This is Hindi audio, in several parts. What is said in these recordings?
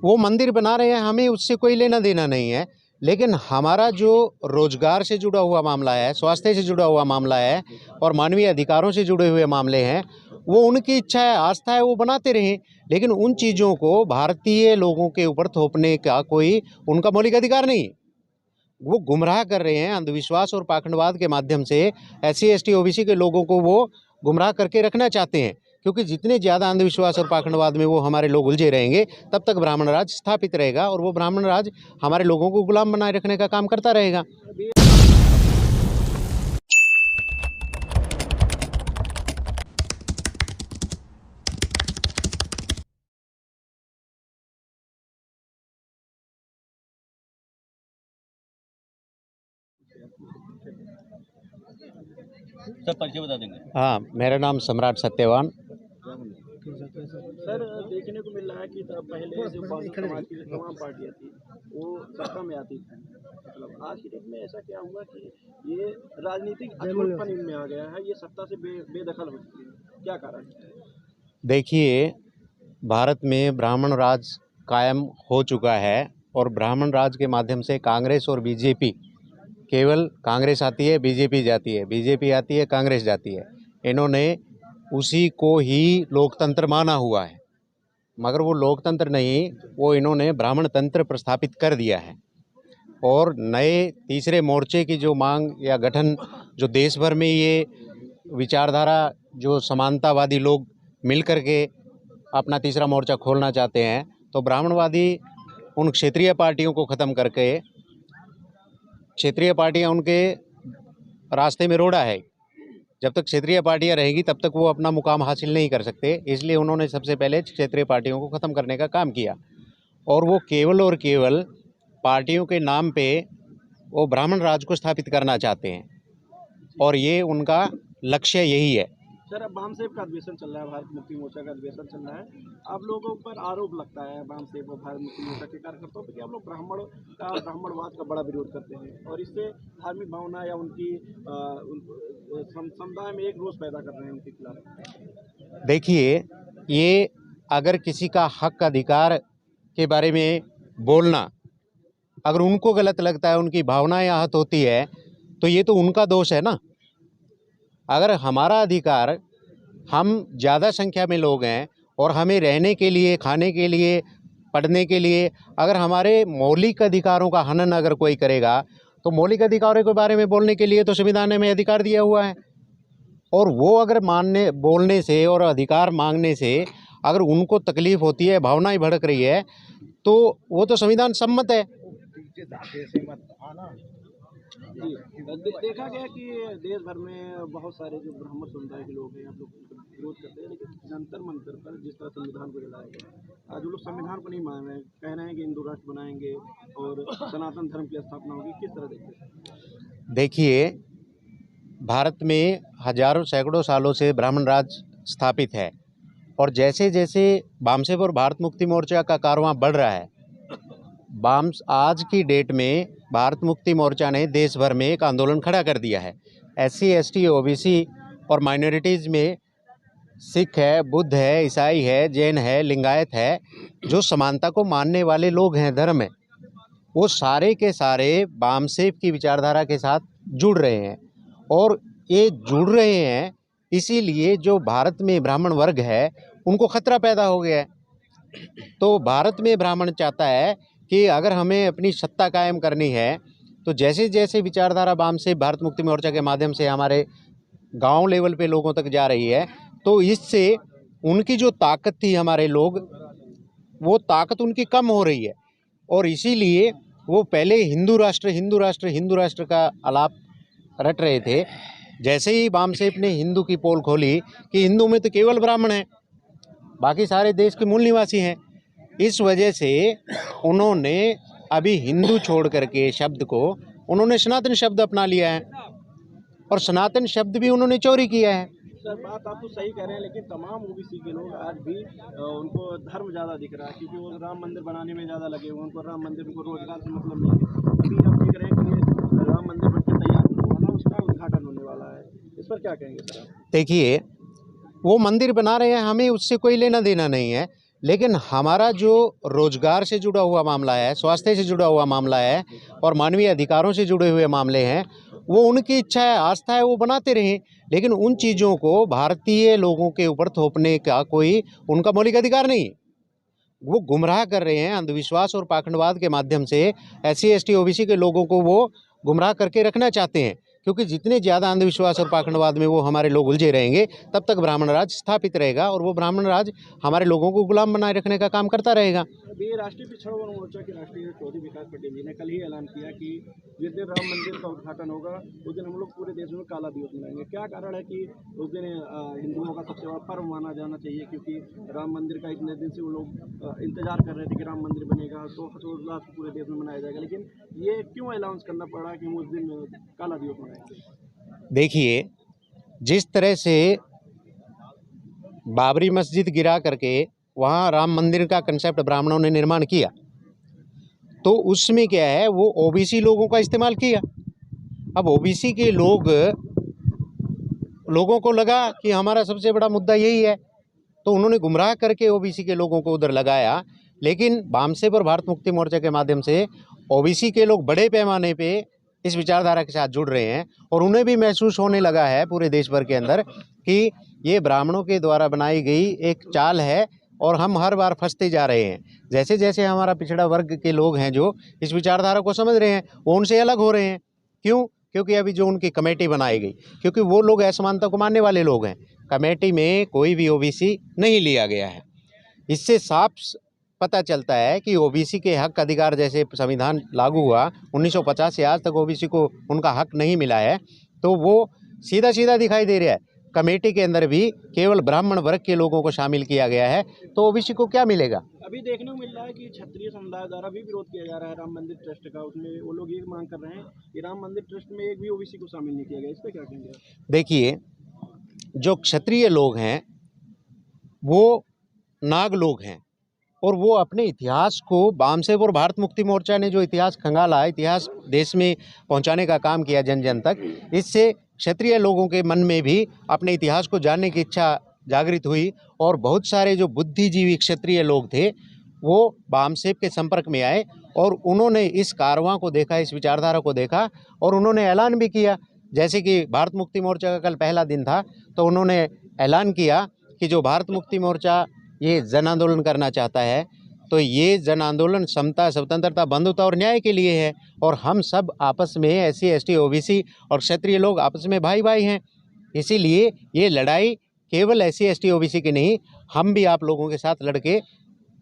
वो मंदिर बना रहे हैं, हमें उससे कोई लेना देना नहीं है। लेकिन हमारा जो रोजगार से जुड़ा हुआ मामला है, स्वास्थ्य से जुड़ा हुआ मामला है और मानवीय अधिकारों से जुड़े हुए मामले हैं, वो उनकी इच्छा है, आस्था है, वो बनाते रहें। लेकिन उन चीज़ों को भारतीय लोगों के ऊपर थोपने का कोई उनका मौलिक अधिकार नहीं है। वो गुमराह कर रहे हैं अंधविश्वास और पाखंडवाद के माध्यम से। SC ST OBC के लोगों को वो गुमराह करके रखना चाहते हैं, क्योंकि जितने ज़्यादा अंधविश्वास और पाखंडवाद में वो हमारे लोग उलझे रहेंगे, तब तक ब्राह्मण राज स्थापित रहेगा और वो ब्राह्मण राज हमारे लोगों को गुलाम बनाए रखने का काम करता रहेगा। सर परिचय बता देंगे। हाँ, मेरा नाम सम्राट सत्यवान। सर, देखने को मिल रहा है कि पहले जो समाज की तमाम पार्टियां थी वो सत्ता में आती थी, मतलब आज की डेट में ऐसा क्या हुआ कि ये राजनीतिक अछूतपन इनमें आ गया है, ये सत्ता से बेदखल हो चुकी है, क्या कारण है? देखिए, भारत में ब्राह्मण राज कायम हो चुका है और ब्राह्मण राज के माध्यम से कांग्रेस और बीजेपी, केवल कांग्रेस आती है, बीजेपी जाती है, बीजेपी आती है, कांग्रेस जाती है। इन्होंने उसी को ही लोकतंत्र माना हुआ है, मगर वो लोकतंत्र नहीं, वो इन्होंने ब्राह्मण तंत्र प्रस्थापित कर दिया है। और नए तीसरे मोर्चे की जो मांग या गठन, जो देश भर में ये विचारधारा, जो समानतावादी लोग मिल कर के अपना तीसरा मोर्चा खोलना चाहते हैं, तो ब्राह्मणवादी उन क्षेत्रीय पार्टियों को ख़त्म करके, क्षेत्रीय पार्टियां उनके रास्ते में रोड़ा है। जब तक क्षेत्रीय पार्टियां रहेगी तब तक वो अपना मुकाम हासिल नहीं कर सकते, इसलिए उन्होंने सबसे पहले क्षेत्रीय पार्टियों को ख़त्म करने का काम किया। और वो केवल और केवल पार्टियों के नाम पे वो ब्राह्मण राज को स्थापित करना चाहते हैं, और ये उनका लक्ष्य यही है। सर, अब बामसेब का अधिवेशन चल रहा है, भारत मुक्ति मोर्चा का अधिवेशन चल रहा है। आप लोगों पर आरोप लगता है बामसेब और भारत मुक्ति मोर्चा के कार्यकर्ताओं पर कि आप लोग ब्राह्मणवाद का बड़ा विरोध करते हैं और इससे धार्मिक भावना या उनकी समुदाय में एक रोष पैदा कर रहे हैं उनके खिलाफ। देखिए, ये अगर किसी का हक अधिकार के बारे में बोलना अगर उनको गलत लगता है, उनकी भावनाएं आहत होती है, तो ये तो उनका दोष है ना। अगर हमारा अधिकार, हम ज़्यादा संख्या में लोग हैं और हमें रहने के लिए, खाने के लिए, पढ़ने के लिए, अगर हमारे मौलिक अधिकारों का हनन अगर कोई करेगा, तो मौलिक अधिकारों के बारे में बोलने के लिए तो संविधान में अधिकार दिया हुआ है। और वो अगर बोलने से और अधिकार मांगने से अगर उनको तकलीफ़ होती है, भावनाएं भड़क रही है, तो वो तो संविधान सम्मत है। जी, देखा गया कि देश भर में बहुत सारे जो ब्राह्मण समुदाय के लोग हैं, आप लोग विरोध करते हैं, लेकिन जंतर मंतर पर जिस तरह संविधान को जलाया गया, आज वो लोग संविधान को नहीं मान रहे हैं, कह रहे हैं कि हिंदू राष्ट्र बनाएंगे और सनातन धर्म की स्थापना होगी। किस तरह देखते हैं? देखिए, भारत में हजारों सैकड़ों सालों से ब्राह्मण राज स्थापित है, और जैसे जैसे बामसेब और भारत मुक्ति मोर्चा का कारवां बढ़ रहा है, आज की डेट में भारत मुक्ति मोर्चा ने देश भर में एक आंदोलन खड़ा कर दिया है। SC ST OBC और माइनॉरिटीज़ में सिख है, बुद्ध है, ईसाई है, जैन है, लिंगायत है, जो समानता को मानने वाले लोग हैं, धर्म है, वो सारे के सारे बामसेब की विचारधारा के साथ जुड़ रहे हैं। और ये जुड़ रहे हैं इसीलिए जो भारत में ब्राह्मण वर्ग है उनको खतरा पैदा हो गया है। तो भारत में ब्राह्मण चाहता है कि अगर हमें अपनी सत्ता कायम करनी है, तो जैसे जैसे विचारधारा बामसेब भारत मुक्ति मोर्चा के माध्यम से हमारे गांव लेवल पे लोगों तक जा रही है, तो इससे उनकी जो ताकत थी, हमारे लोग, वो ताकत उनकी कम हो रही है। और इसीलिए वो पहले हिंदू राष्ट्र हिंदू राष्ट्र हिंदू राष्ट्र का आलाप रट रहे थे। जैसे ही बामसेब ने हिंदू की पोल खोली कि हिंदू में तो केवल ब्राह्मण हैं, बाकी सारे देश के मूल निवासी हैं, इस वजह से उन्होंने अभी हिंदू छोड़ करके शब्द को उन्होंने सनातन शब्द अपना लिया है, और सनातन शब्द भी उन्होंने चोरी किया है। सर, बात आप तो सही कह रहे हैं, लेकिन तमाम OBC के लोग आज भी उनको धर्म ज़्यादा दिख रहा है, क्योंकि वो राम मंदिर बनाने में ज़्यादा लगे हुए, उनको राम मंदिर, उनको रोजगार से मतलब नहीं है। अभी आप देख रहे हैं कि राम मंदिर बनकर तैयार होने वाला, उसका उद्घाटन होने वाला है, इस पर क्या कहेंगे सर आप? देखिए, वो मंदिर बना रहे हैं, हमें उससे कोई लेना देना नहीं है। लेकिन हमारा जो रोजगार से जुड़ा हुआ मामला है, स्वास्थ्य से जुड़ा हुआ मामला है और मानवीय अधिकारों से जुड़े हुए मामले हैं, वो उनकी इच्छा है, आस्था है, वो बनाते रहें। लेकिन उन चीज़ों को भारतीय लोगों के ऊपर थोपने का कोई उनका मौलिक अधिकार नहीं है। वो गुमराह कर रहे हैं अंधविश्वास और पाखंडवाद के माध्यम से। एससी एसटी ओबीसी के लोगों को वो गुमराह करके रखना चाहते हैं, क्योंकि जितने ज़्यादा अंधविश्वास और पाखंडवाद में वो हमारे लोग उलझे रहेंगे, तब तक ब्राह्मण राज स्थापित रहेगा और वो ब्राह्मण राज हमारे लोगों को गुलाम बनाए रखने का काम करता रहेगा। अभी राष्ट्रीय पिछड़ा वर्ग मोर्चा के राष्ट्रीय चौधरी विकास पटेल जी ने कल ही ऐलान किया कि जिस दिन राम मंदिर का उद्घाटन होगा उस दिन हम लोग पूरे देश में काला दिवस मनाएंगे। क्या कारण है कि उस दिन हिंदुओं का सबसे बड़ा पर्व माना जाना चाहिए, क्योंकि राम मंदिर का इतने दिन से वो लोग इंतजार कर रहे थे कि राम मंदिर बनेगा तो हर्षोल्लास पूरे देश में मनाया जाएगा, लेकिन ये क्यों अनाउंस करना पड़ा कि हम उस दिन काला दिवस मनाएंगे? देखिए, जिस तरह से बाबरी मस्जिद गिरा करके वहाँ राम मंदिर का कंसेप्ट ब्राह्मणों ने निर्माण किया, तो उसमें क्या है, वो ओबीसी लोगों का इस्तेमाल किया। अब ओबीसी के लोगों को लगा कि हमारा सबसे बड़ा मुद्दा यही है, तो उन्होंने गुमराह करके ओबीसी के लोगों को उधर लगाया। लेकिन बामसेब और भारत मुक्ति मोर्चा के माध्यम से ओबीसी के लोग बड़े पैमाने पे इस विचारधारा के साथ जुड़ रहे हैं और उन्हें भी महसूस होने लगा है पूरे देश भर के अंदर कि ये ब्राह्मणों के द्वारा बनाई गई एक चाल है और हम हर बार फंसते जा रहे हैं। जैसे जैसे हमारा पिछड़ा वर्ग के लोग हैं जो इस विचारधारा को समझ रहे हैं, वो उनसे अलग हो रहे हैं। क्यों? क्योंकि अभी जो उनकी कमेटी बनाई गई, क्योंकि वो लोग असमानता को मानने वाले लोग हैं, कमेटी में कोई भी ओबीसी नहीं लिया गया है। इससे साफ पता चलता है कि ओबीसी के हक अधिकार, जैसे संविधान लागू हुआ 1950 से आज तक ओबीसी को उनका हक नहीं मिला है, तो वो सीधा सीधा दिखाई दे रहा है। कमेटी के अंदर भी केवल ब्राह्मण वर्ग के लोगों को शामिल किया गया है, तो ओबीसी को क्या मिलेगा? अभी देखने को मिल रहा है कि क्षत्रिय समुदाय द्वारा भी विरोध किया जा रहा है राम मंदिर ट्रस्ट का। उसमें वो लोग ये मांग कर रहे हैं कि राम मंदिर ट्रस्ट में एक भी ओबीसी को शामिल नहीं किया गया। इस पर क्या कहेंगे? देखिए, जो क्षत्रिय लोग हैं वो नाग लोग हैं और वो अपने इतिहास को, बामसेब और भारत मुक्ति मोर्चा ने जो इतिहास खंगाला, इतिहास देश में पहुंचाने का काम किया जन जन तक, इससे क्षत्रिय लोगों के मन में भी अपने इतिहास को जानने की इच्छा जागृत हुई और बहुत सारे जो बुद्धिजीवी क्षत्रिय लोग थे वो बामसेब के संपर्क में आए और उन्होंने इस कारवां को देखा, इस विचारधारा को देखा और उन्होंने ऐलान भी किया। जैसे कि भारत मुक्ति मोर्चा का कल पहला दिन था, तो उन्होंने ऐलान किया कि जो भारत मुक्ति मोर्चा ये जन आंदोलन करना चाहता है, तो ये जन आंदोलन समता, स्वतंत्रता, बंधुता और न्याय के लिए है और हम सब आपस में एससी एसटी ओबीसी और क्षत्रिय लोग आपस में भाई भाई हैं। इसीलिए ये लड़ाई केवल एससी एसटी ओबीसी की नहीं, हम भी आप लोगों के साथ लड़के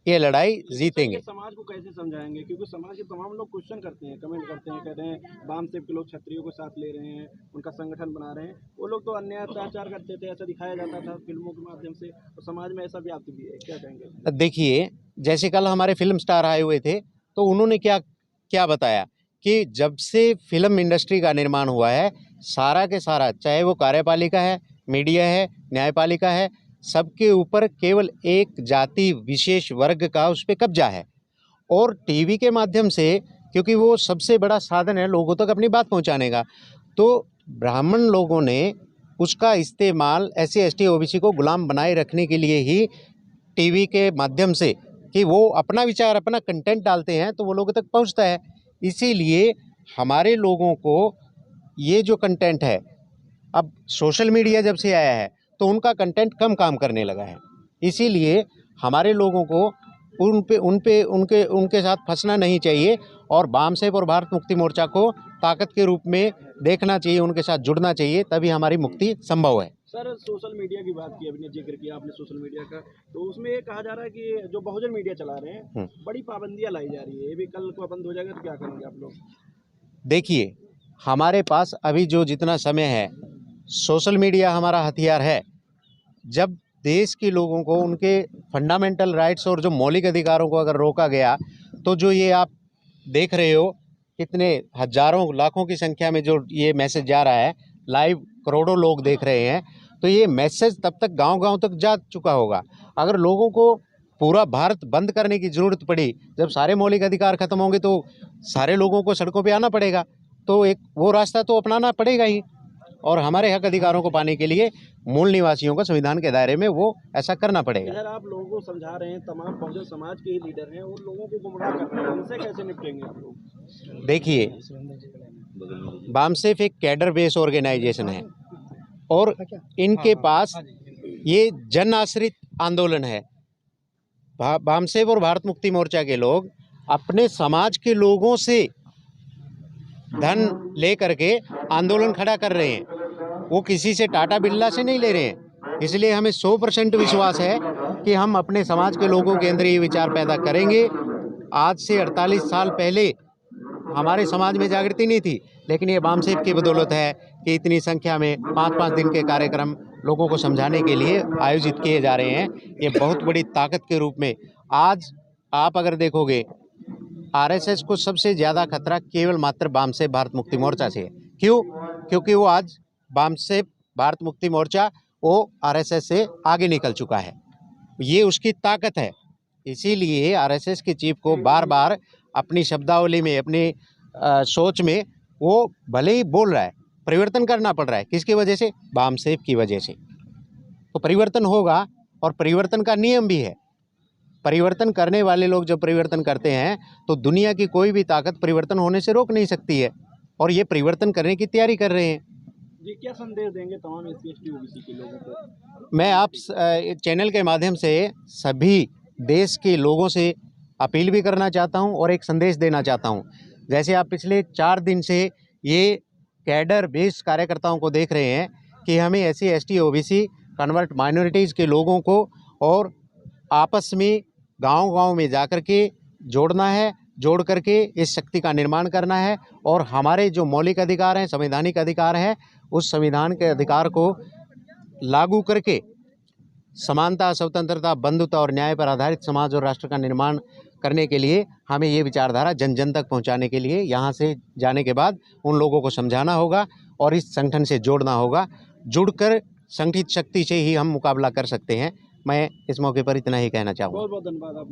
ये लड़ाई जीतेंगे। समाज को कैसे समझाएंगे, क्योंकि समाज के तमाम लोग क्वेश्चन करते हैं, कमेंट करते हैं, कहते हैं बामसेब के लोग क्षत्रियों को साथ ले रहे हैं, उनका संगठन बना रहे हैं। वो लोग तो अन्याय अत्याचार करते थे, ऐसा दिखाया जाता था फिल्मों के माध्यम से, तो समाज में ऐसा व्याप्त भी है। क्या कहेंगे? देखिए, जैसे कल हमारे फिल्म स्टार आए हुए थे, तो उन्होंने क्या क्या बताया कि जब से फिल्म इंडस्ट्री का निर्माण हुआ है, सारा के सारा, चाहे वो कार्यपालिका है, मीडिया है, न्यायपालिका है, सबके ऊपर केवल एक जाति विशेष वर्ग का उस पर कब्जा है। और टीवी के माध्यम से, क्योंकि वो सबसे बड़ा साधन है लोगों तक अपनी बात पहुंचाने का, तो ब्राह्मण लोगों ने उसका इस्तेमाल एससी एसटी ओबीसी को गुलाम बनाए रखने के लिए ही टीवी के माध्यम से, कि वो अपना विचार, अपना कंटेंट डालते हैं तो वो लोगों तक पहुंचता है। इसीलिए हमारे लोगों को ये जो कंटेंट है, अब सोशल मीडिया जब से आया है तो उनका कंटेंट कम काम करने लगा है। इसीलिए हमारे लोगों को उनके साथ फंसना नहीं चाहिए और बामसेब और भारत मुक्ति मोर्चा को ताकत के रूप में देखना चाहिए, उनके साथ जुड़ना चाहिए, तभी हमारी मुक्ति संभव है। सर, सोशल मीडिया की बात की, अभी जिक्र किया आपने सोशल मीडिया का, तो उसमें ये कहा जा रहा है कि जो बहुजन मीडिया चला रहे हैं, बड़ी पाबंदियां लाई जा रही है। ये भी कल को बंद हो जाएगा तो क्या करेंगे आप लोग? देखिए, हमारे पास अभी जो जितना समय है, सोशल मीडिया हमारा हथियार है। जब देश के लोगों को उनके फंडामेंटल राइट्स और जो मौलिक अधिकारों को अगर रोका गया, तो जो ये आप देख रहे हो कितने हजारों लाखों की संख्या में जो ये मैसेज जा रहा है, लाइव करोड़ों लोग देख रहे हैं, तो ये मैसेज तब तक गांव-गांव तक जा चुका होगा। अगर लोगों को पूरा भारत बंद करने की ज़रूरत पड़ी, जब सारे मौलिक अधिकार खत्म होंगे तो सारे लोगों को सड़कों पे आना पड़ेगा, तो एक वो रास्ता तो अपनाना पड़ेगा ही। और हमारे हक अधिकारों को पाने के लिए मूल निवासियों को संविधान के दायरे में वो ऐसा करना पड़ेगा। इधर आप लोगों को समझा रहे हैं, तमाम बहुजन समाज के ही लीडर हैं, उन लोगों को गुमराह कर रहे हैं, इनसे कैसे निपटेंगे आप लोग? देखिए, बामसेफ एक कैडर बेस ऑर्गेनाइजेशन है और इनके पास ये जन आश्रित आंदोलन है। बामसेफ और भारत मुक्ति मोर्चा के लोग अपने समाज के लोगों से धन लेकर के आंदोलन खड़ा कर रहे हैं, वो किसी से टाटा बिरला से नहीं ले रहे हैं। इसलिए हमें 100% विश्वास है कि हम अपने समाज के लोगों के अंदर ये विचार पैदा करेंगे। आज से 48 साल पहले हमारे समाज में जागृति नहीं थी, लेकिन ये बामसेफ की बदौलत है कि इतनी संख्या में 5-5 दिन के कार्यक्रम लोगों को समझाने के लिए आयोजित किए जा रहे हैं। ये बहुत बड़ी ताकत के रूप में आज आप अगर देखोगे, आरएसएस को सबसे ज़्यादा खतरा केवल मात्र बामसेफ भारत मुक्ति मोर्चा से है। क्यों? क्योंकि वो आज बामसेफ भारत मुक्ति मोर्चा वो आरएसएस से आगे निकल चुका है, ये उसकी ताकत है। इसीलिए आरएसएस के चीफ को बार बार अपनी शब्दावली में, अपनी सोच में वो भले ही बोल रहा है, परिवर्तन करना पड़ रहा है। किसकी वजह से? बामसेफ की वजह से। तो परिवर्तन होगा और परिवर्तन का नियम भी है। परिवर्तन करने वाले लोग जब परिवर्तन करते हैं तो दुनिया की कोई भी ताकत परिवर्तन होने से रोक नहीं सकती है, और ये परिवर्तन करने की तैयारी कर रहे हैं। जी, क्या संदेश देंगे तमाम SC ST OBC के लोगों को? मैं आप चैनल के माध्यम से सभी देश के लोगों से अपील भी करना चाहता हूं और एक संदेश देना चाहता हूं। जैसे आप पिछले 4 दिन से ये कैडर बेस कार्यकर्ताओं को देख रहे हैं कि हमें SC ST OBC convert minorities के लोगों को और आपस में गांव-गांव में जाकर के जोड़ना है, जोड़ करके इस शक्ति का निर्माण करना है और हमारे जो मौलिक अधिकार हैं, संवैधानिक अधिकार हैं, उस संविधान के अधिकार को लागू करके समानता, स्वतंत्रता, बंधुता और न्याय पर आधारित समाज और राष्ट्र का निर्माण करने के लिए हमें ये विचारधारा जन जन तक पहुंचाने के लिए यहाँ से जाने के बाद उन लोगों को समझाना होगा और इस संगठन से जोड़ना होगा। जुड़कर संगठित शक्ति से ही हम मुकाबला कर सकते हैं। मैं इस मौके पर इतना ही कहना चाहूँगा। बहुत बहुत धन्यवाद। आप